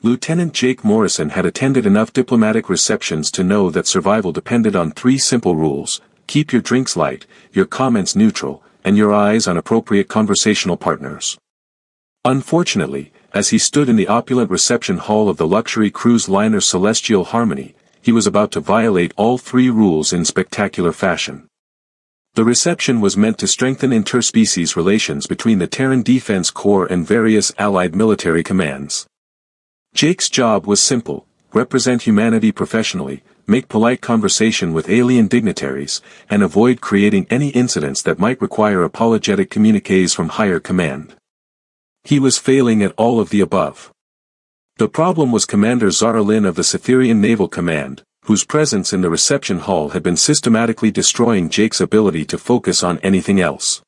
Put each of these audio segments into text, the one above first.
Lieutenant Jake Morrison had attended enough diplomatic receptions to know that survival depended on three simple rules: keep your drinks light, your comments neutral, and your eyes on appropriate conversational partners. Unfortunately, as he stood in the opulent reception hall of the luxury cruise liner Celestial Harmony, he was about to violate all three rules in spectacular fashion. The reception was meant to strengthen interspecies relations between the Terran Defense Corps and various allied military commands. Jake's job was simple: represent humanity professionally, make polite conversation with alien dignitaries, and avoid creating any incidents that might require apologetic communiques from higher command. He was failing at all of the above. The problem was Commander Zara Lynn of the Cytherian Naval Command, whose presence in the reception hall had been systematically destroying Jake's ability to focus on anything else.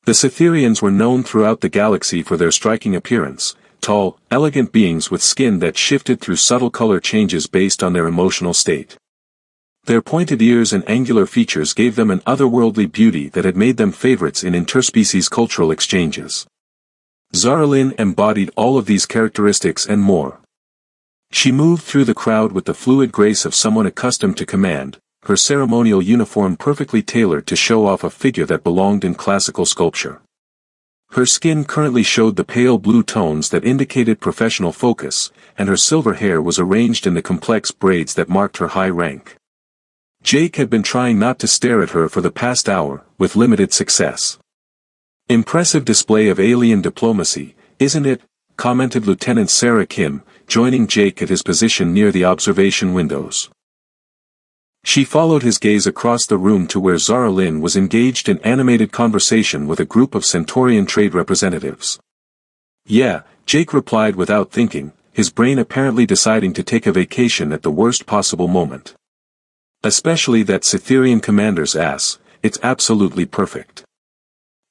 The Cytherians were known throughout the galaxy for their striking appearance: tall, elegant beings with skin that shifted through subtle color changes based on their emotional state. Their pointed ears and angular features gave them an otherworldly beauty that had made them favorites in interspecies cultural exchanges. Zara Lynn embodied all of these characteristics and more. She moved through the crowd with the fluid grace of someone accustomed to command, her ceremonial uniform perfectly tailored to show off a figure that belonged in classical sculpture. Her skin currently showed the pale blue tones that indicated professional focus, and her silver hair was arranged in the complex braids that marked her high rank. Jake had been trying not to stare at her for the past hour, with limited success. "Impressive display of alien diplomacy, isn't it?" commented Lieutenant Sarah Kim, joining Jake at his position near the observation windows. She followed his gaze across the room to where Zara Lynn was engaged in animated conversation with a group of Centaurian trade representatives. "Yeah," Jake replied without thinking, his brain apparently deciding to take a vacation at the worst possible moment. "Especially that Cytherian commander's ass, it's absolutely perfect."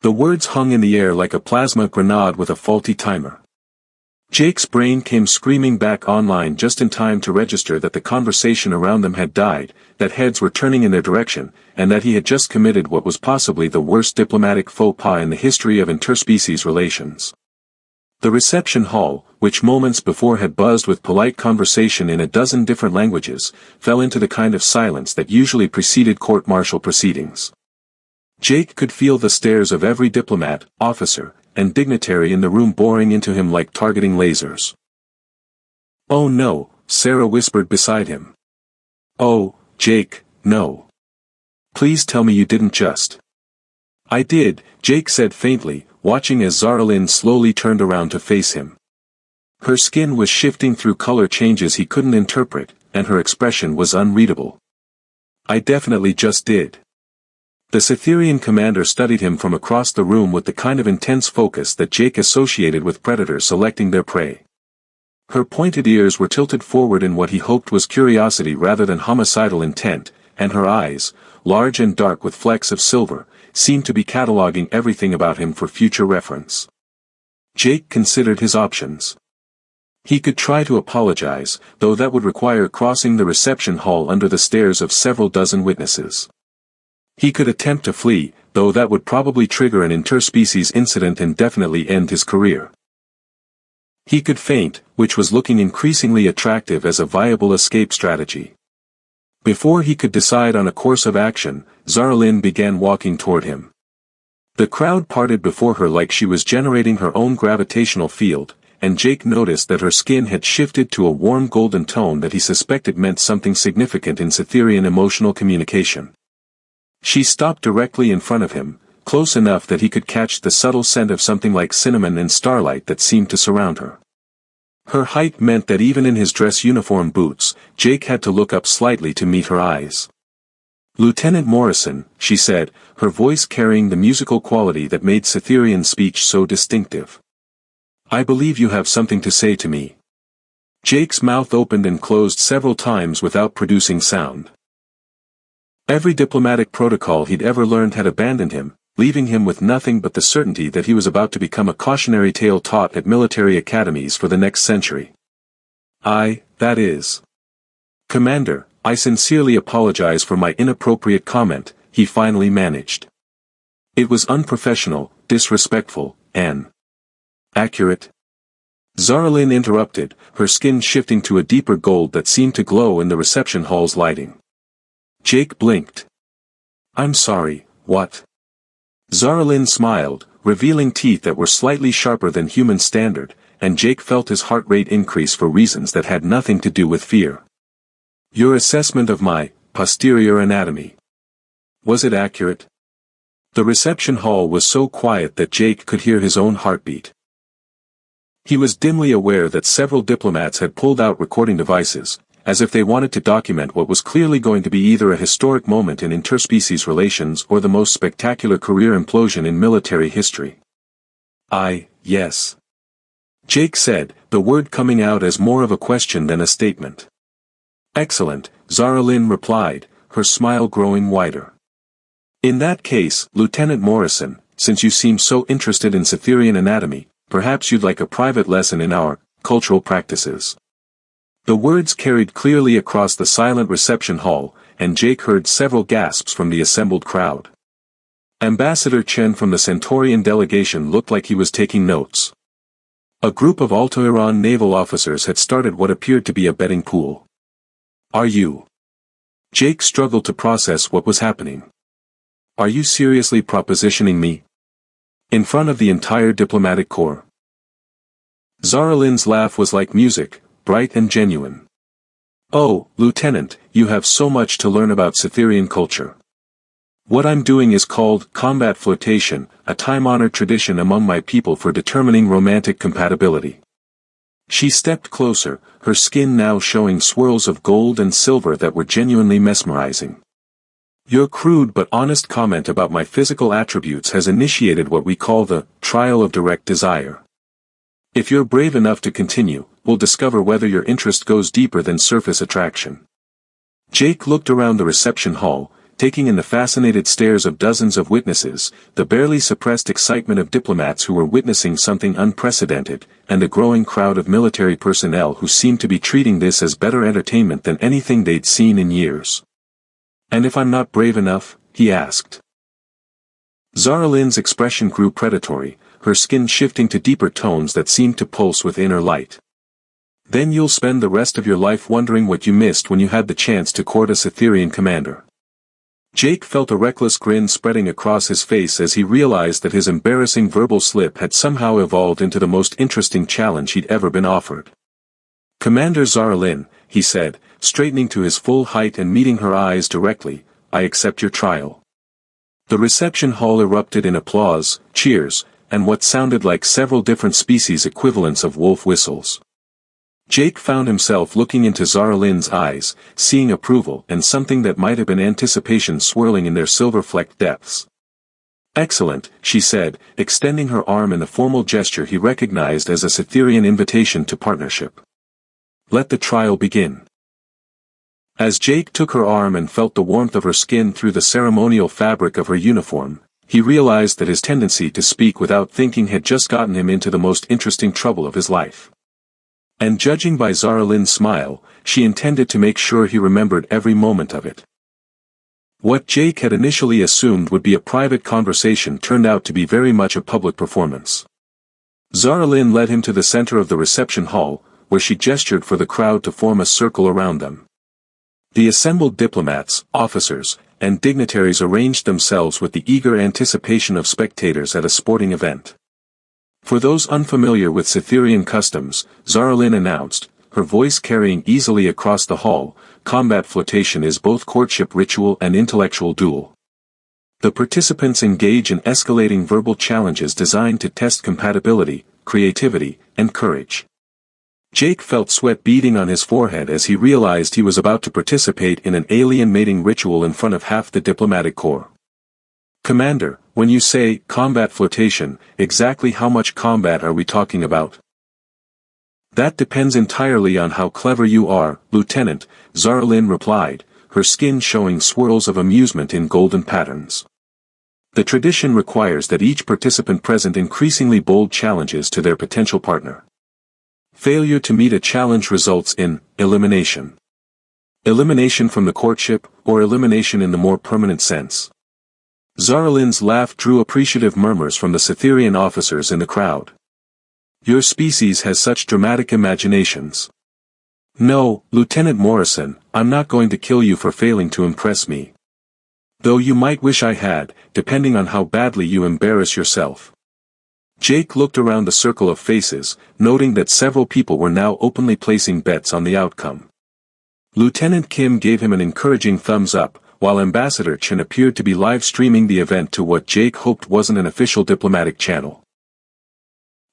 The words hung in the air like a plasma grenade with a faulty timer. Jake's brain came screaming back online just in time to register that the conversation around them had died, that heads were turning in their direction, and that he had just committed what was possibly the worst diplomatic faux pas in the history of interspecies relations. The reception hall, which moments before had buzzed with polite conversation in a dozen different languages, fell into the kind of silence that usually preceded court-martial proceedings. Jake could feel the stares of every diplomat, officer, and dignitary in the room boring into him like targeting lasers. "Oh no," Sarah whispered beside him. "Oh, Jake, no. Please tell me you didn't just..." "I did," Jake said faintly, watching as Zara Lynn slowly turned around to face him. Her skin was shifting through color changes he couldn't interpret, and her expression was unreadable. "I definitely just did." The Cytherian commander studied him from across the room with the kind of intense focus that Jake associated with predators selecting their prey. Her pointed ears were tilted forward in what he hoped was curiosity rather than homicidal intent, and her eyes, large and dark with flecks of silver, seemed to be cataloging everything about him for future reference. Jake considered his options. He could try to apologize, though that would require crossing the reception hall under the stares of several dozen witnesses. He could attempt to flee, though that would probably trigger an interspecies incident and definitely end his career. He could faint, which was looking increasingly attractive as a viable escape strategy. Before he could decide on a course of action, Zara Lynn began walking toward him. The crowd parted before her like she was generating her own gravitational field, and Jake noticed that her skin had shifted to a warm golden tone that he suspected meant something significant in Cytherian emotional communication. She stopped directly in front of him, close enough that he could catch the subtle scent of something like cinnamon and starlight that seemed to surround her. Her height meant that even in his dress uniform boots, Jake had to look up slightly to meet her eyes. "Lieutenant Morrison," she said, her voice carrying the musical quality that made Cytherian speech so distinctive. "I believe you have something to say to me." Jake's mouth opened and closed several times without producing sound. Every diplomatic protocol he'd ever learned had abandoned him, leaving him with nothing but the certainty that he was about to become a cautionary tale taught at military academies for the next century. That is. "Commander, I sincerely apologize for my inappropriate comment," he finally managed. "It was unprofessional, disrespectful, and accurate." Zaralyn interrupted, her skin shifting to a deeper gold that seemed to glow in the reception hall's lighting. Jake blinked. I'm sorry, what? Zaralyn smiled, revealing teeth that were slightly sharper than human standard, and Jake felt his heart rate increase for reasons that had nothing to do with fear. Your assessment of my posterior anatomy. Was it accurate? The reception hall was so quiet that Jake could hear his own heartbeat. He was dimly aware that several diplomats had pulled out recording devices, as if they wanted to document what was clearly going to be either a historic moment in interspecies relations or the most spectacular career implosion in military history. Yes. Jake said, the word coming out as more of a question than a statement. Excellent, Zaralyn replied, her smile growing wider. In that case, Lieutenant Morrison, since you seem so interested in Cytherian anatomy, perhaps you'd like a private lesson in our cultural practices. The words carried clearly across the silent reception hall, and Jake heard several gasps from the assembled crowd. Ambassador Chen from the Centaurian delegation looked like he was taking notes. A group of Altoiran naval officers had started what appeared to be a betting pool. Are you? Jake struggled to process what was happening. Are you seriously propositioning me? In front of the entire diplomatic corps? Zaralyn's laugh was like music, bright and genuine. Oh, Lieutenant, you have so much to learn about Cytherian culture. What I'm doing is called combat flirtation, a time-honored tradition among my people for determining romantic compatibility. She stepped closer, her skin now showing swirls of gold and silver that were genuinely mesmerizing. Your crude but honest comment about my physical attributes has initiated what we call the trial of direct desire. If you're brave enough to continue, we'll discover whether your interest goes deeper than surface attraction. Jake looked around the reception hall, taking in the fascinated stares of dozens of witnesses, the barely suppressed excitement of diplomats who were witnessing something unprecedented, and the growing crowd of military personnel who seemed to be treating this as better entertainment than anything they'd seen in years. And if I'm not brave enough? He asked. Zaralyn's expression grew predatory, her skin shifting to deeper tones that seemed to pulse with inner light. Then you'll spend the rest of your life wondering what you missed when you had the chance to court a Cytherian commander. Jake felt a reckless grin spreading across his face as he realized that his embarrassing verbal slip had somehow evolved into the most interesting challenge he'd ever been offered. Commander Zaralyn, he said, straightening to his full height and meeting her eyes directly, I accept your trial. The reception hall erupted in applause, cheers, and what sounded like several different species equivalents of wolf whistles. Jake found himself looking into Zaralyn's eyes, seeing approval and something that might have been anticipation swirling in their silver-flecked depths. Excellent, she said, extending her arm in a formal gesture he recognized as a Cytherian invitation to partnership. Let the trial begin. As Jake took her arm and felt the warmth of her skin through the ceremonial fabric of her uniform, he realized that his tendency to speak without thinking had just gotten him into the most interesting trouble of his life. And judging by Zaralyn's smile, she intended to make sure he remembered every moment of it. What Jake had initially assumed would be a private conversation turned out to be very much a public performance. Zaralyn led him to the center of the reception hall, where she gestured for the crowd to form a circle around them. The assembled diplomats, officers, and dignitaries arranged themselves with the eager anticipation of spectators at a sporting event. For those unfamiliar with Cytherian customs, Zaralyn announced, her voice carrying easily across the hall, combat flirtation is both courtship ritual and intellectual duel. The participants engage in escalating verbal challenges designed to test compatibility, creativity, and courage. Jake felt sweat beading on his forehead as he realized he was about to participate in an alien mating ritual in front of half the diplomatic corps. Commander, when you say combat flirtation, exactly how much combat are we talking about? That depends entirely on how clever you are, Lieutenant, Zaralyn replied, her skin showing swirls of amusement in golden patterns. The tradition requires that each participant present increasingly bold challenges to their potential partner. Failure to meet a challenge results in elimination. Elimination from the courtship, or elimination in the more permanent sense. Zaralyn's laugh drew appreciative murmurs from the Cytherian officers in the crowd. Your species has such dramatic imaginations. No, Lieutenant Morrison, I'm not going to kill you for failing to impress me. Though you might wish I had, depending on how badly you embarrass yourself. Jake looked around the circle of faces, noting that several people were now openly placing bets on the outcome. Lieutenant Kim gave him an encouraging thumbs up, while Ambassador Chen appeared to be live-streaming the event to what Jake hoped wasn't an official diplomatic channel.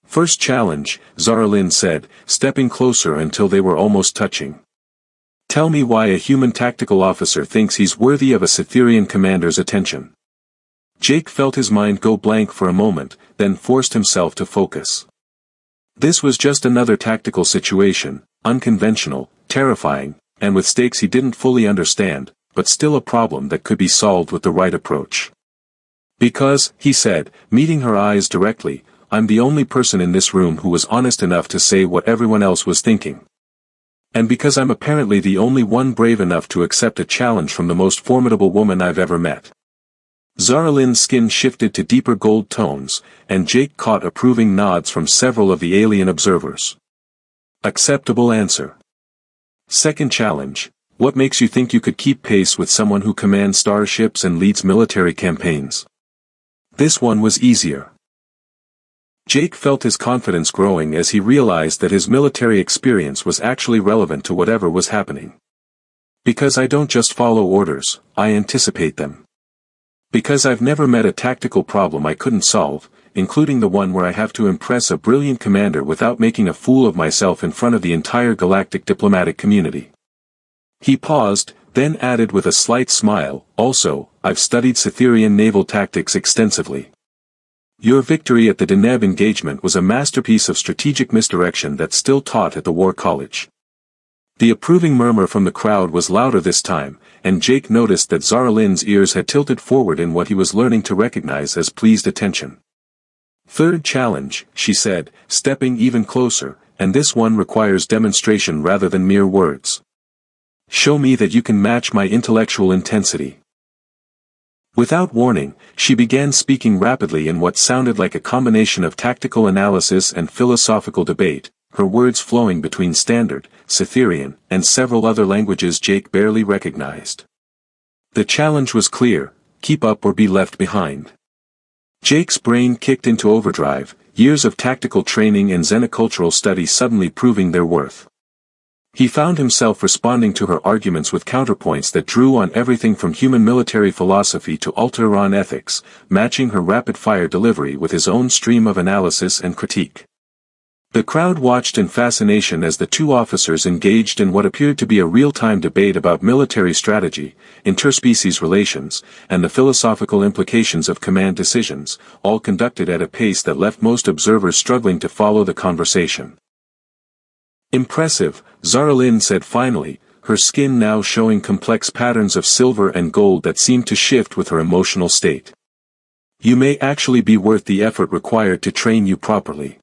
First challenge, Zara Lin said, stepping closer until they were almost touching. Tell me why a human tactical officer thinks he's worthy of a Cytherian commander's attention. Jake felt his mind go blank for a moment, then forced himself to focus. This was just another tactical situation, unconventional, terrifying, and with stakes he didn't fully understand, but still a problem that could be solved with the right approach. Because, he said, meeting her eyes directly, I'm the only person in this room who was honest enough to say what everyone else was thinking. And because I'm apparently the only one brave enough to accept a challenge from the most formidable woman I've ever met. Zara Lin's skin shifted to deeper gold tones, and Jake caught approving nods from several of the alien observers. Acceptable answer. Second challenge, what makes you think you could keep pace with someone who commands starships and leads military campaigns? This one was easier. Jake felt his confidence growing as he realized that his military experience was actually relevant to whatever was happening. Because I don't just follow orders, I anticipate them. Because I've never met a tactical problem I couldn't solve, including the one where I have to impress a brilliant commander without making a fool of myself in front of the entire galactic diplomatic community. He paused, then added with a slight smile, also, I've studied Cytherian naval tactics extensively. Your victory at the Deneb engagement was a masterpiece of strategic misdirection that's still taught at the War College. The approving murmur from the crowd was louder this time, and Jake noticed that Zara Lin's ears had tilted forward in what he was learning to recognize as pleased attention. Third challenge, she said, stepping even closer, and this one requires demonstration rather than mere words. Show me that you can match my intellectual intensity. Without warning, she began speaking rapidly in what sounded like a combination of tactical analysis and philosophical debate, her words flowing between Standard, Cytherian, and several other languages Jake barely recognized. The challenge was clear, keep up or be left behind. Jake's brain kicked into overdrive, years of tactical training and xenocultural study suddenly proving their worth. He found himself responding to her arguments with counterpoints that drew on everything from human military philosophy to Altaran ethics, matching her rapid-fire delivery with his own stream of analysis and critique. The crowd watched in fascination as the two officers engaged in what appeared to be a real-time debate about military strategy, interspecies relations, and the philosophical implications of command decisions, all conducted at a pace that left most observers struggling to follow the conversation. Impressive, Zara Lin said finally, her skin now showing complex patterns of silver and gold that seemed to shift with her emotional state. You may actually be worth the effort required to train you properly.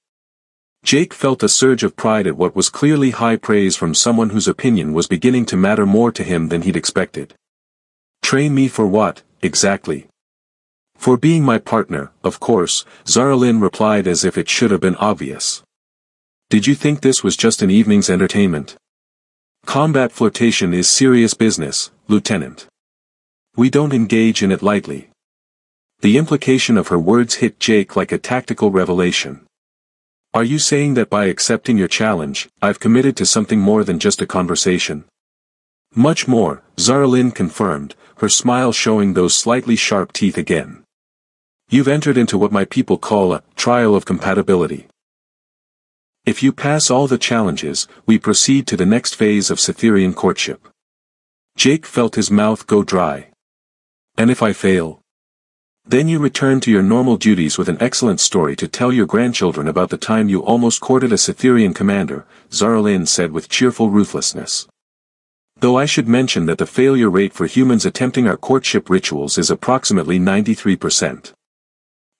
Jake felt a surge of pride at what was clearly high praise from someone whose opinion was beginning to matter more to him than he'd expected. Train me for what, exactly? For being my partner, of course, Zara Lin replied as if it should have been obvious. Did you think this was just an evening's entertainment? Combat flirtation is serious business, Lieutenant. We don't engage in it lightly. The implication of her words hit Jake like a tactical revelation. Are you saying that by accepting your challenge, I've committed to something more than just a conversation? Much more, Zara Lin confirmed, her smile showing those slightly sharp teeth again. You've entered into what my people call a trial of compatibility. If you pass all the challenges, we proceed to the next phase of Cytherian courtship. Jake felt his mouth go dry. And if I fail? Then you return to your normal duties with an excellent story to tell your grandchildren about the time you almost courted a Cytherian commander, Zara Lin said with cheerful ruthlessness. Though I should mention that the failure rate for humans attempting our courtship rituals is approximately 93%.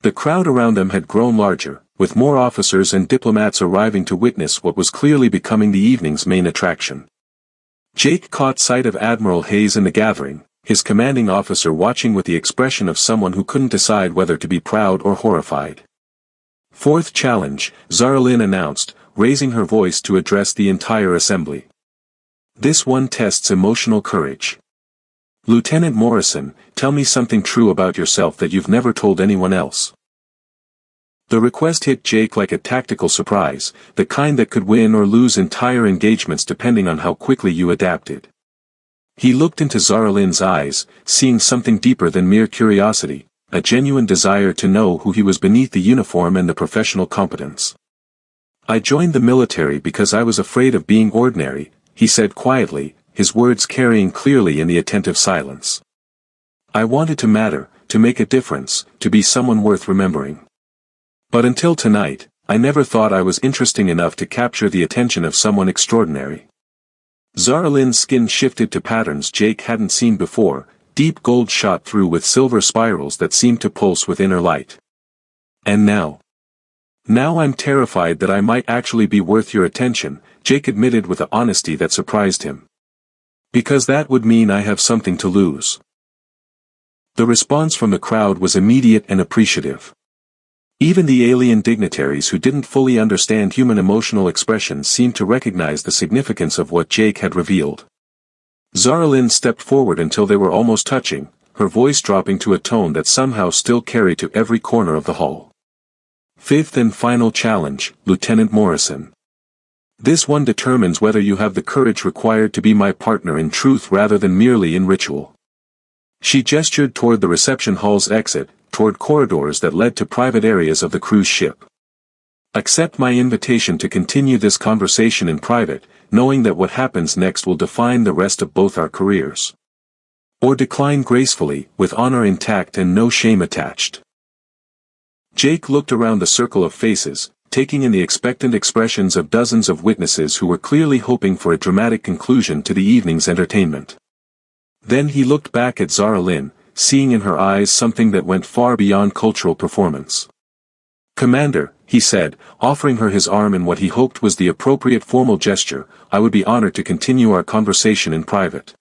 The crowd around them had grown larger, with more officers and diplomats arriving to witness what was clearly becoming the evening's main attraction. Jake caught sight of Admiral Hayes in the gathering, his commanding officer watching with the expression of someone who couldn't decide whether to be proud or horrified. Fourth challenge, Zara Lynn announced, raising her voice to address the entire assembly. This one tests emotional courage. Lieutenant Morrison, tell me something true about yourself that you've never told anyone else. The request hit Jake like a tactical surprise, the kind that could win or lose entire engagements depending on how quickly you adapted. He looked into Zara Lynn's eyes, seeing something deeper than mere curiosity, a genuine desire to know who he was beneath the uniform and the professional competence. I joined the military because I was afraid of being ordinary, he said quietly, his words carrying clearly in the attentive silence. I wanted to matter, to make a difference, to be someone worth remembering. But until tonight, I never thought I was interesting enough to capture the attention of someone extraordinary. Zara Lynn's skin shifted to patterns Jake hadn't seen before, deep gold shot through with silver spirals that seemed to pulse with inner light. And now? Now I'm terrified that I might actually be worth your attention, Jake admitted with an honesty that surprised him. Because that would mean I have something to lose. The response from the crowd was immediate and appreciative. Even the alien dignitaries who didn't fully understand human emotional expressions seemed to recognize the significance of what Jake had revealed. Zara Lynn stepped forward until they were almost touching, her voice dropping to a tone that somehow still carried to every corner of the hall. Fifth and final challenge, Lieutenant Morrison. This one determines whether you have the courage required to be my partner in truth rather than merely in ritual. She gestured toward the reception hall's exit, toward corridors that led to private areas of the cruise ship. Accept my invitation to continue this conversation in private, knowing that what happens next will define the rest of both our careers. Or decline gracefully, with honor intact and no shame attached. Jake looked around the circle of faces, taking in the expectant expressions of dozens of witnesses who were clearly hoping for a dramatic conclusion to the evening's entertainment. Then he looked back at Zara Lynn, seeing in her eyes something that went far beyond cultural performance. Commander, he said, offering her his arm in what he hoped was the appropriate formal gesture, I would be honored to continue our conversation in private.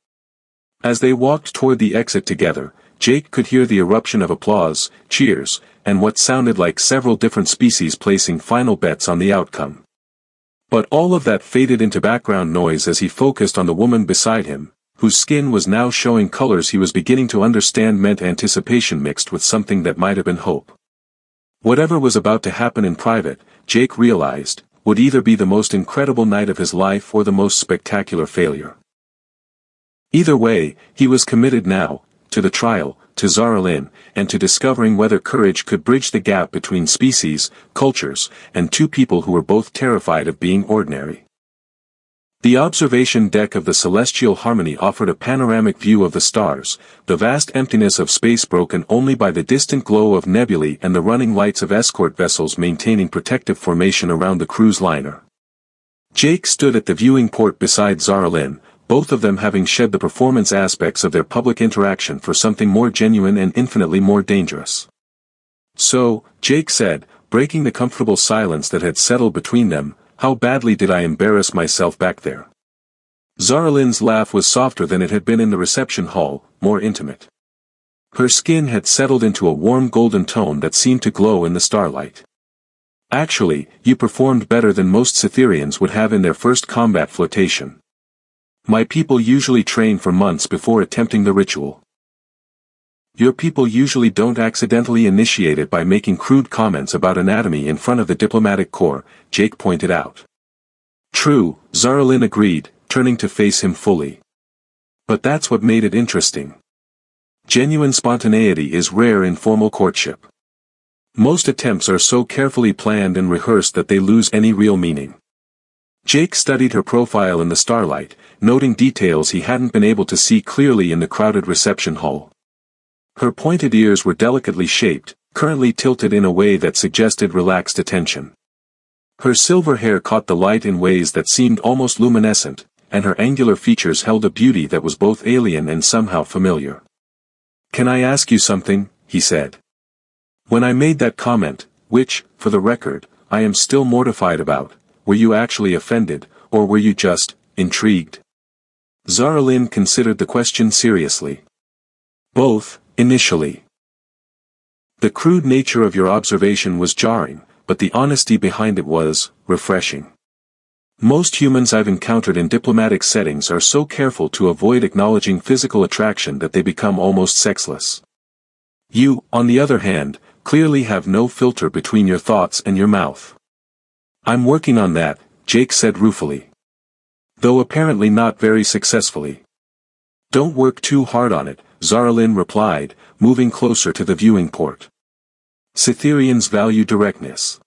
As they walked toward the exit together, Jake could hear the eruption of applause, cheers, and what sounded like several different species placing final bets on the outcome. But all of that faded into background noise as he focused on the woman beside him, whose skin was now showing colors he was beginning to understand meant anticipation mixed with something that might have been hope. Whatever was about to happen in private, Jake realized, would either be the most incredible night of his life or the most spectacular failure. Either way, he was committed now, to the trial, to Zara Lynn, and to discovering whether courage could bridge the gap between species, cultures, and two people who were both terrified of being ordinary. The observation deck of the Celestial Harmony offered a panoramic view of the stars, the vast emptiness of space broken only by the distant glow of nebulae and the running lights of escort vessels maintaining protective formation around the cruise liner. Jake stood at the viewing port beside Zara Lynn, both of them having shed the performance aspects of their public interaction for something more genuine and infinitely more dangerous. So, Jake said, breaking the comfortable silence that had settled between them, how badly did I embarrass myself back there? Zara Lynn's laugh was softer than it had been in the reception hall, more intimate. Her skin had settled into a warm golden tone that seemed to glow in the starlight. Actually, you performed better than most Cytherians would have in their first combat flotation. My people usually train for months before attempting the ritual. Your people usually don't accidentally initiate it by making crude comments about anatomy in front of the diplomatic corps, Jake pointed out. True, Zara Lynn agreed, turning to face him fully. But that's what made it interesting. Genuine spontaneity is rare in formal courtship. Most attempts are so carefully planned and rehearsed that they lose any real meaning. Jake studied her profile in the starlight, noting details he hadn't been able to see clearly in the crowded reception hall. Her pointed ears were delicately shaped, currently tilted in a way that suggested relaxed attention. Her silver hair caught the light in ways that seemed almost luminescent, and her angular features held a beauty that was both alien and somehow familiar. Can I ask you something? He said. When I made that comment, which, for the record, I am still mortified about, were you actually offended, or were you just intrigued? Zara Lynn considered the question seriously. Both, initially. The crude nature of your observation was jarring, but the honesty behind it was refreshing. Most humans I've encountered in diplomatic settings are so careful to avoid acknowledging physical attraction that they become almost sexless. You, on the other hand, clearly have no filter between your thoughts and your mouth. I'm working on that, Jake said ruefully. Though apparently not very successfully. Don't work too hard on it, Zaralyn replied, moving closer to the viewing port. Cytherians value directness.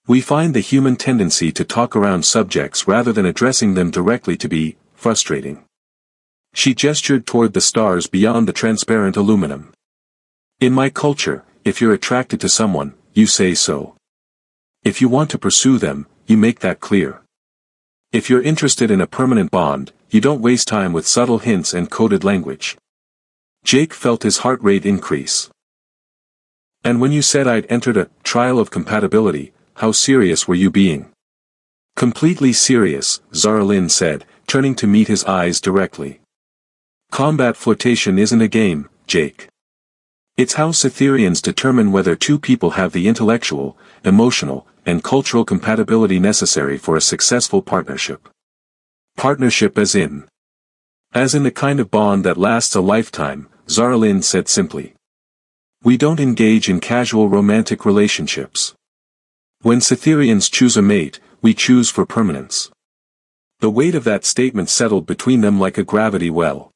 We find the human tendency to talk around subjects rather than addressing them directly to be frustrating. She gestured toward the stars beyond the transparent aluminum. In my culture, if you're attracted to someone, you say so. If you want to pursue them, you make that clear. If you're interested in a permanent bond, you don't waste time with subtle hints and coded language. Jake felt his heart rate increase. And when you said I'd entered a trial of compatibility, how serious were you being? Completely serious, Zaralyn said, turning to meet his eyes directly. Combat flirtation isn't a game, Jake. It's how Cytherians determine whether two people have the intellectual, emotional, and cultural compatibility necessary for a successful partnership. Partnership as in the kind of bond that lasts a lifetime, Zaralyn said simply. We don't engage in casual romantic relationships. When Cytherians choose a mate, we choose for permanence. The weight of that statement settled between them like a gravity well.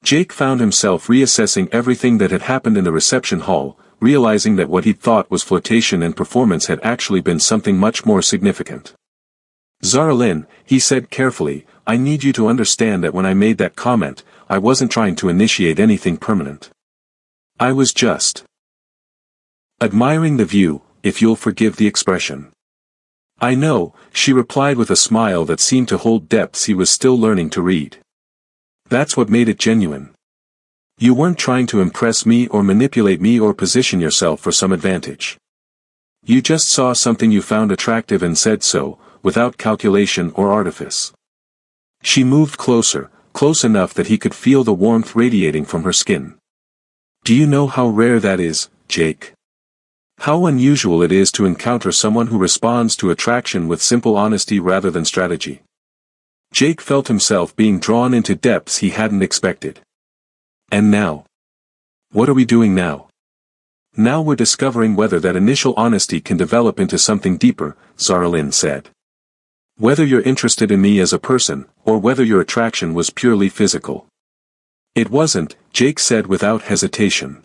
Jake found himself reassessing everything that had happened in the reception hall, realizing that what he'd thought was flirtation and performance had actually been something much more significant. Zaralyn, he said carefully, I need you to understand that when I made that comment, I wasn't trying to initiate anything permanent. I was just admiring the view, if you'll forgive the expression. I know, she replied with a smile that seemed to hold depths he was still learning to read. That's what made it genuine. You weren't trying to impress me or manipulate me or position yourself for some advantage. You just saw something you found attractive and said so, without calculation or artifice. She moved closer, close enough that he could feel the warmth radiating from her skin. Do you know how rare that is, Jake? How unusual it is to encounter someone who responds to attraction with simple honesty rather than strategy. Jake felt himself being drawn into depths he hadn't expected. And now? What are we doing now? Now we're discovering whether that initial honesty can develop into something deeper, Zaralyn said. Whether you're interested in me as a person, or whether your attraction was purely physical. It wasn't, Jake said without hesitation.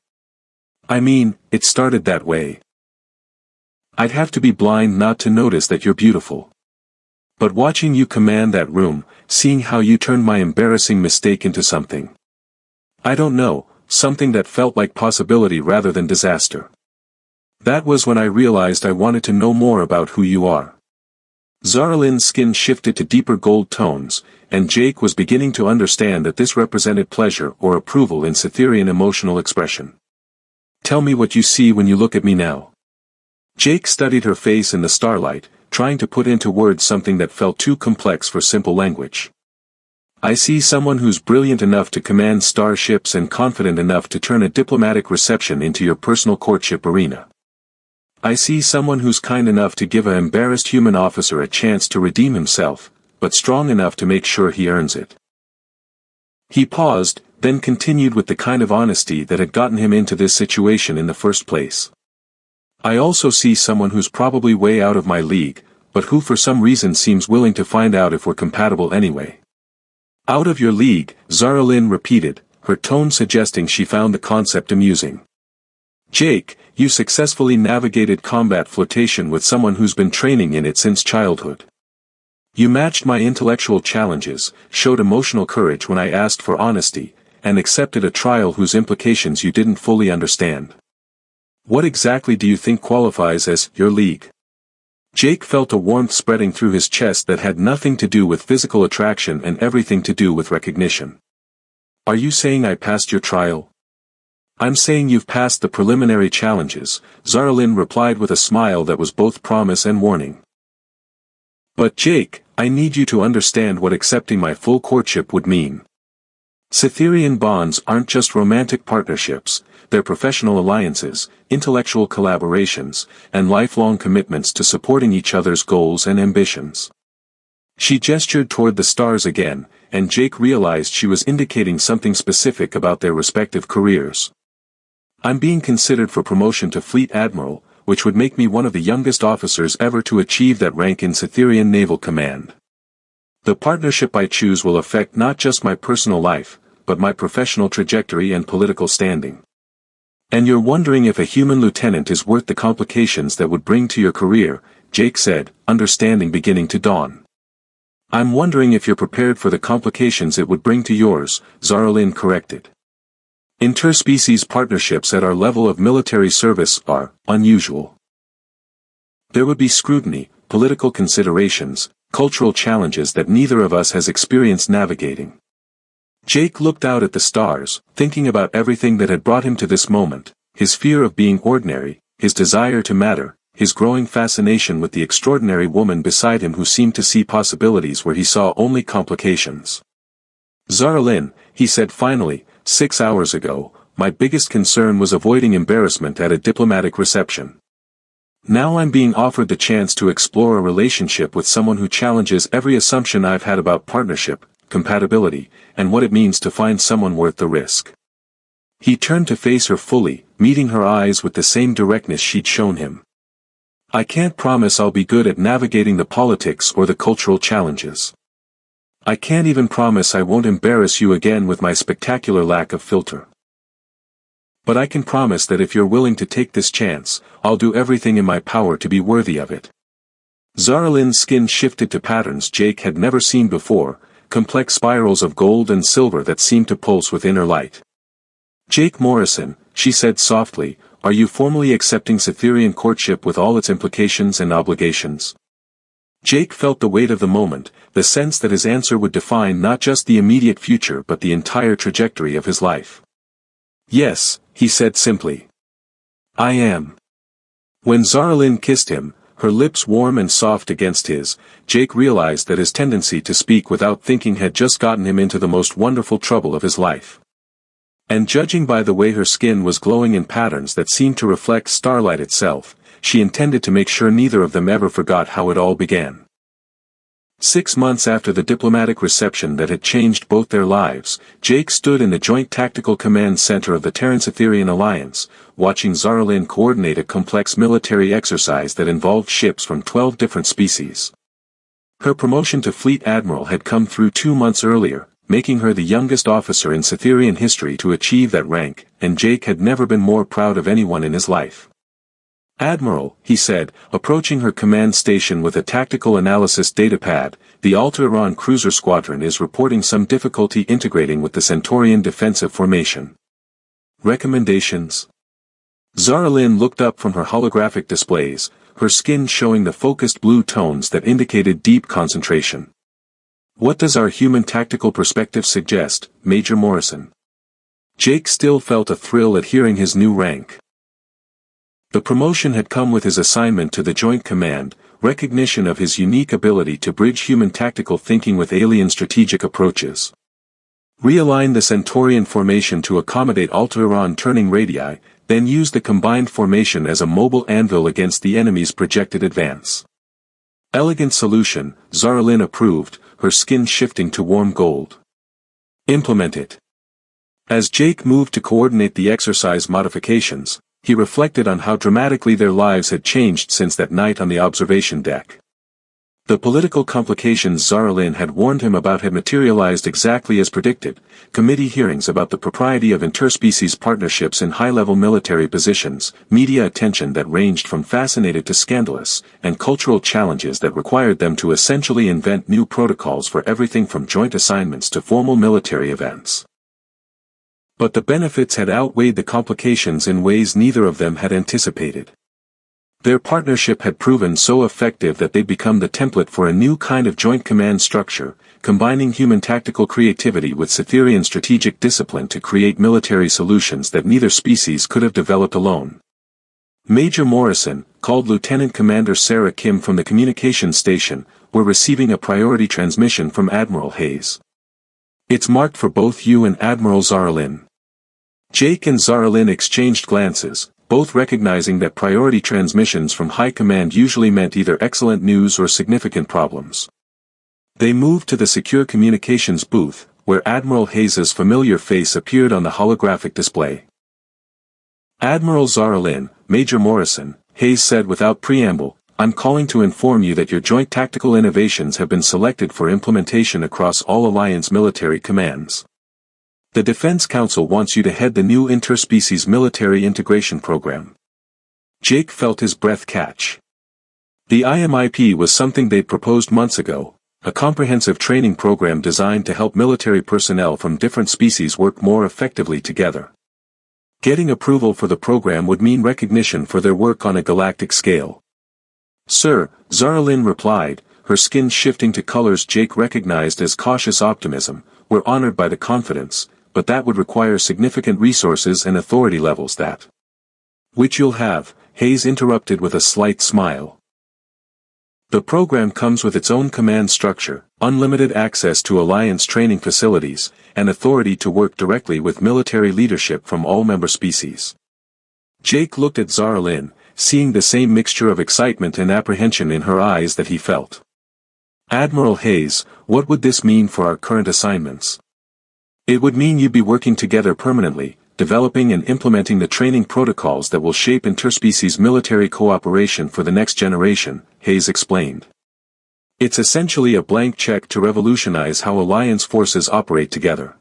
I mean, it started that way. I'd have to be blind not to notice that you're beautiful. But watching you command that room, seeing how you turned my embarrassing mistake into something. I don't know, something that felt like possibility rather than disaster. That was when I realized I wanted to know more about who you are. Zaralyn's skin shifted to deeper gold tones, and Jake was beginning to understand that this represented pleasure or approval in Cytherian emotional expression. Tell me what you see when you look at me now. Jake studied her face in the starlight, trying to put into words something that felt too complex for simple language. I see someone who's brilliant enough to command starships and confident enough to turn a diplomatic reception into your personal courtship arena. I see someone who's kind enough to give an embarrassed human officer a chance to redeem himself, but strong enough to make sure he earns it. He paused, then continued with the kind of honesty that had gotten him into this situation in the first place. I also see someone who's probably way out of my league, but who for some reason seems willing to find out if we're compatible anyway. Out of your league, Zaralyn repeated, her tone suggesting she found the concept amusing. Jake, you successfully navigated combat flirtation with someone who's been training in it since childhood. You matched my intellectual challenges, showed emotional courage when I asked for honesty, and accepted a trial whose implications you didn't fully understand. What exactly do you think qualifies as your league? Jake felt a warmth spreading through his chest that had nothing to do with physical attraction and everything to do with recognition. Are you saying I passed your trial? I'm saying you've passed the preliminary challenges, Zaralyn replied with a smile that was both promise and warning. But Jake, I need you to understand what accepting my full courtship would mean. Cytherean bonds aren't just romantic partnerships, they're professional alliances, intellectual collaborations, and lifelong commitments to supporting each other's goals and ambitions. She gestured toward the stars again, and Jake realized she was indicating something specific about their respective careers. I'm being considered for promotion to Fleet Admiral, which would make me one of the youngest officers ever to achieve that rank in Cytherean Naval Command. The partnership I choose will affect not just my personal life, but my professional trajectory and political standing. And you're wondering if a human lieutenant is worth the complications that would bring to your career, Jake said, understanding beginning to dawn. I'm wondering if you're prepared for the complications it would bring to yours, Zaralyn corrected. Interspecies partnerships at our level of military service are unusual. There would be scrutiny, political considerations, cultural challenges that neither of us has experienced navigating. Jake looked out at the stars, thinking about everything that had brought him to this moment, his fear of being ordinary, his desire to matter, his growing fascination with the extraordinary woman beside him who seemed to see possibilities where he saw only complications. Zaralyn, he said finally, 6 hours ago, my biggest concern was avoiding embarrassment at a diplomatic reception. Now I'm being offered the chance to explore a relationship with someone who challenges every assumption I've had about partnership, compatibility, and what it means to find someone worth the risk. He turned to face her fully, meeting her eyes with the same directness she'd shown him. I can't promise I'll be good at navigating the politics or the cultural challenges. I can't even promise I won't embarrass you again with my spectacular lack of filter. But I can promise that if you're willing to take this chance, I'll do everything in my power to be worthy of it. Zaralyn's skin shifted to patterns Jake had never seen before, complex spirals of gold and silver that seemed to pulse with inner light. Jake Morrison, she said softly, are you formally accepting Cytherean courtship with all its implications and obligations? Jake felt the weight of the moment, the sense that his answer would define not just the immediate future but the entire trajectory of his life. Yes, he said simply. I am. When Zaralyn kissed him, her lips warm and soft against his, Jake realized that his tendency to speak without thinking had just gotten him into the most wonderful trouble of his life. And judging by the way her skin was glowing in patterns that seemed to reflect starlight itself, she intended to make sure neither of them ever forgot how it all began. 6 months after the diplomatic reception that had changed both their lives, Jake stood in the Joint Tactical Command Center of the Terran-Cytherean Alliance, watching Zaralyn coordinate a complex military exercise that involved ships from 12 different species. Her promotion to Fleet Admiral had come through 2 months earlier, making her the youngest officer in Cytherean history to achieve that rank, and Jake had never been more proud of anyone in his life. Admiral, he said, approaching her command station with a tactical analysis datapad, the Altaïran cruiser squadron is reporting some difficulty integrating with the Centaurian defensive formation. Recommendations? Zaralyn looked up from her holographic displays, her skin showing the focused blue tones that indicated deep concentration. What does our human tactical perspective suggest, Major Morrison? Jake still felt a thrill at hearing his new rank. The promotion had come with his assignment to the Joint Command, recognition of his unique ability to bridge human tactical thinking with alien strategic approaches. Realign the Centaurian formation to accommodate Altaïran turning radii, then use the combined formation as a mobile anvil against the enemy's projected advance. Elegant solution, Zaralyn approved, her skin shifting to warm gold. Implement it. As Jake moved to coordinate the exercise modifications, he reflected on how dramatically their lives had changed since that night on the observation deck. The political complications Zaralyn had warned him about had materialized exactly as predicted, committee hearings about the propriety of interspecies partnerships in high-level military positions, media attention that ranged from fascinated to scandalous, and cultural challenges that required them to essentially invent new protocols for everything from joint assignments to formal military events. But the benefits had outweighed the complications in ways neither of them had anticipated. Their partnership had proven so effective that they'd become the template for a new kind of joint command structure, combining human tactical creativity with Cytherean strategic discipline to create military solutions that neither species could have developed alone. Major Morrison, called Lieutenant Commander Sarah Kim from the communications station, were receiving a priority transmission from Admiral Hayes. It's marked for both you and Admiral Zaralin. Jake and Zaralin exchanged glances, both recognizing that priority transmissions from high command usually meant either excellent news or significant problems. They moved to the secure communications booth, where Admiral Hayes's familiar face appeared on the holographic display. "Admiral Zaralin, Major Morrison," Hayes said without preamble, "I'm calling to inform you that your joint tactical innovations have been selected for implementation across all Alliance military commands. The Defense Council wants you to head the new interspecies military integration program." Jake felt his breath catch. The IMIP was something they'd proposed months ago, a comprehensive training program designed to help military personnel from different species work more effectively together. Getting approval for the program would mean recognition for their work on a galactic scale. "Sir," Zaralin replied, her skin shifting to colors Jake recognized as cautious optimism, "we're honored by the confidence, but that would require significant resources and authority levels that." "Which you'll have," Hayes interrupted with a slight smile. "The program comes with its own command structure, unlimited access to Alliance training facilities, and authority to work directly with military leadership from all member species." Jake looked at Zaralin, seeing the same mixture of excitement and apprehension in her eyes that he felt. "Admiral Hayes, what would this mean for our current assignments?" "It would mean you'd be working together permanently, developing and implementing the training protocols that will shape interspecies military cooperation for the next generation," Hayes explained. "It's essentially a blank check to revolutionize how Alliance forces operate together."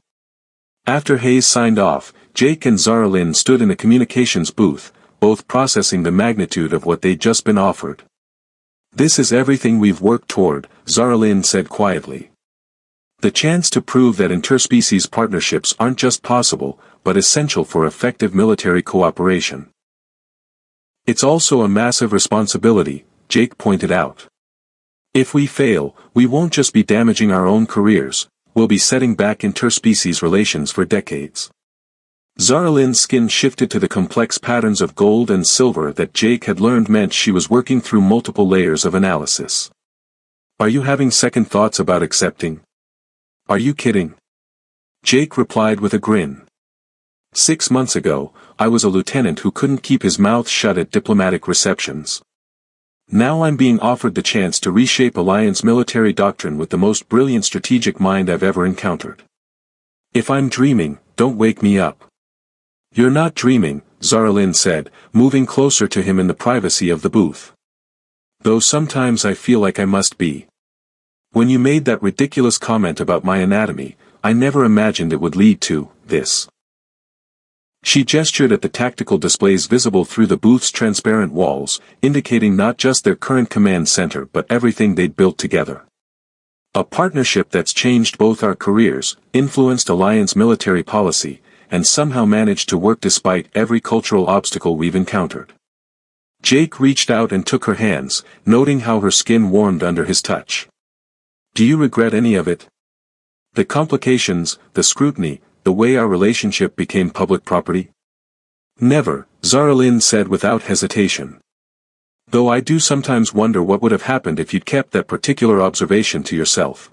After Hayes signed off, Jake and Zaralin stood in a communications booth, both processing the magnitude of what they'd just been offered. "This is everything we've worked toward," Zaralin said quietly. "The chance to prove that interspecies partnerships aren't just possible, but essential for effective military cooperation." "It's also a massive responsibility," Jake pointed out. "If we fail, we won't just be damaging our own careers, we'll be setting back interspecies relations for decades." Zaralin's skin shifted to the complex patterns of gold and silver that Jake had learned meant she was working through multiple layers of analysis. "Are you having second thoughts about accepting?" "Are you kidding?" Jake replied with a grin. 6 months ago, I was a lieutenant who couldn't keep his mouth shut at diplomatic receptions. Now I'm being offered the chance to reshape Alliance military doctrine with the most brilliant strategic mind I've ever encountered. If I'm dreaming, don't wake me up." "You're not dreaming," Zaralin said, moving closer to him in the privacy of the booth. "Though sometimes I feel like I must be. When you made that ridiculous comment about my anatomy, I never imagined it would lead to this." She gestured at the tactical displays visible through the booth's transparent walls, indicating not just their current command center but everything they'd built together. "A partnership that's changed both our careers, influenced Alliance military policy, and somehow managed to work despite every cultural obstacle we've encountered." Jake reached out and took her hands, noting how her skin warmed under his touch. "Do you regret any of it? The complications, the scrutiny, the way our relationship became public property?" "Never," Zaralin said without hesitation. "Though I do sometimes wonder what would have happened if you'd kept that particular observation to yourself.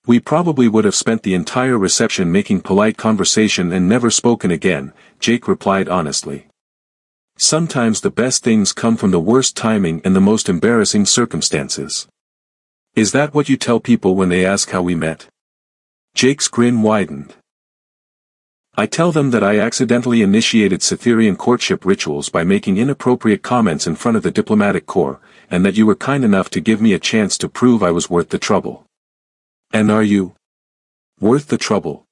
We probably would have spent the entire reception making polite conversation and never spoken again," Jake replied honestly. "Sometimes the best things come from the worst timing and the most embarrassing circumstances." "Is that what you tell people when they ask how we met?" Jake's grin widened. "I tell them that I accidentally initiated Cytherian courtship rituals by making inappropriate comments in front of the diplomatic corps, and that you were kind enough to give me a chance to prove I was worth the trouble." "And are you worth the trouble?"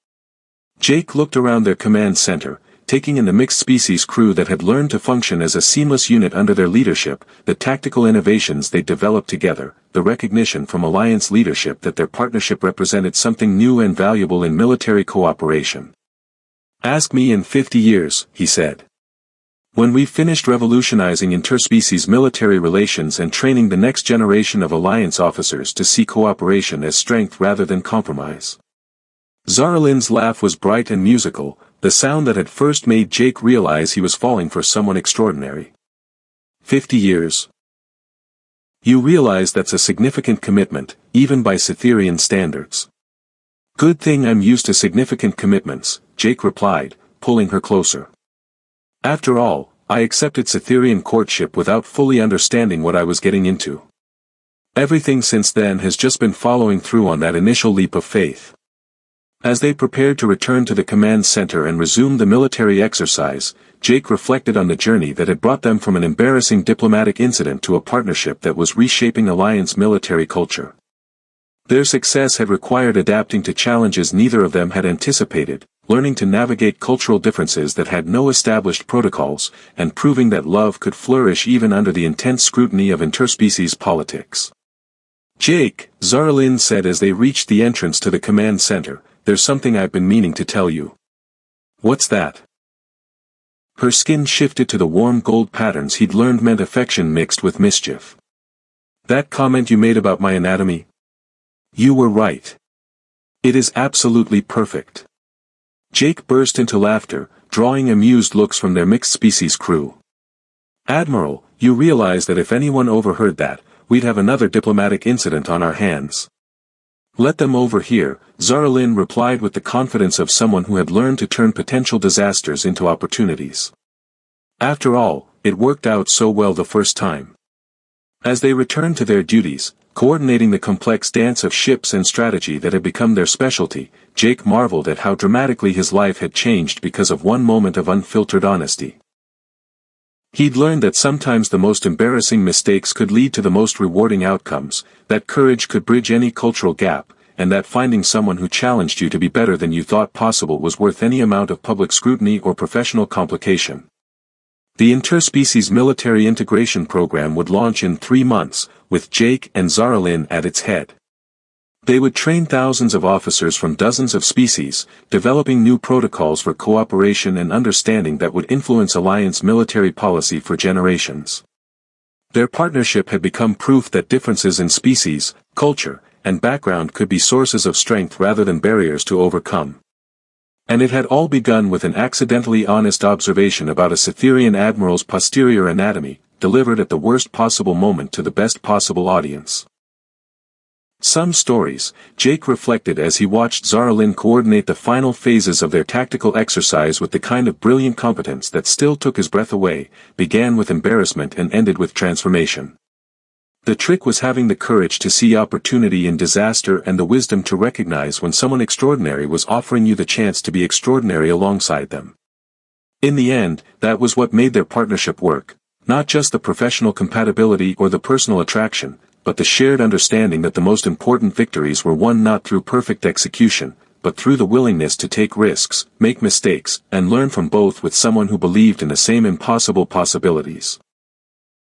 Jake looked around their command center, taking in the mixed species crew that had learned to function as a seamless unit under their leadership, the tactical innovations they developed together, the recognition from Alliance leadership that their partnership represented something new and valuable in military cooperation. "Ask me in 50 years, he said. "When we've finished revolutionizing interspecies military relations and training the next generation of Alliance officers to see cooperation as strength rather than compromise." Zaralin's laugh was bright and musical, the sound that had first made Jake realize he was falling for someone extraordinary. 50 years. You realize that's a significant commitment, even by Cytherian standards. Good thing I'm used to significant commitments, Jake replied, pulling her closer. After all, I accepted Cytherean courtship without fully understanding what I was getting into. Everything since then has just been following through on that initial leap of faith. As they prepared to return to the command center and resume the military exercise, Jake reflected on the journey that had brought them from an embarrassing diplomatic incident to a partnership that was reshaping Alliance military culture. Their success had required adapting to challenges neither of them had anticipated, learning to navigate cultural differences that had no established protocols, and proving that love could flourish even under the intense scrutiny of interspecies politics. Jake, Zarlin said as they reached the entrance to the command center, there's something I've been meaning to tell you. What's that? Her skin shifted to the warm gold patterns he'd learned meant affection mixed with mischief. That comment you made about my anatomy? You were right. It is absolutely perfect. Jake burst into laughter, drawing amused looks from their mixed-species crew. Admiral, you realize that if anyone overheard that, we'd have another diplomatic incident on our hands. Let them over here, Zarlin replied with the confidence of someone who had learned to turn potential disasters into opportunities. After all, it worked out so well the first time. As they returned to their duties, coordinating the complex dance of ships and strategy that had become their specialty, Jake marveled at how dramatically his life had changed because of one moment of unfiltered honesty. He'd learned that sometimes the most embarrassing mistakes could lead to the most rewarding outcomes, that courage could bridge any cultural gap, and that finding someone who challenged you to be better than you thought possible was worth any amount of public scrutiny or professional complication. The interspecies military integration program would launch in 3 months, with Jake and Zarlin at its head. They would train thousands of officers from dozens of species, developing new protocols for cooperation and understanding that would influence Alliance military policy for generations. Their partnership had become proof that differences in species, culture, and background could be sources of strength rather than barriers to overcome. And it had all begun with an accidentally honest observation about a Cytherean admiral's posterior anatomy, delivered at the worst possible moment to the best possible audience. Some stories, Jake reflected as he watched Zarlin coordinate the final phases of their tactical exercise with the kind of brilliant competence that still took his breath away, began with embarrassment and ended with transformation. The trick was having the courage to see opportunity in disaster and the wisdom to recognize when someone extraordinary was offering you the chance to be extraordinary alongside them. In the end, that was what made their partnership work, not just the professional compatibility or the personal attraction, but the shared understanding that the most important victories were won not through perfect execution, but through the willingness to take risks, make mistakes, and learn from both with someone who believed in the same impossible possibilities.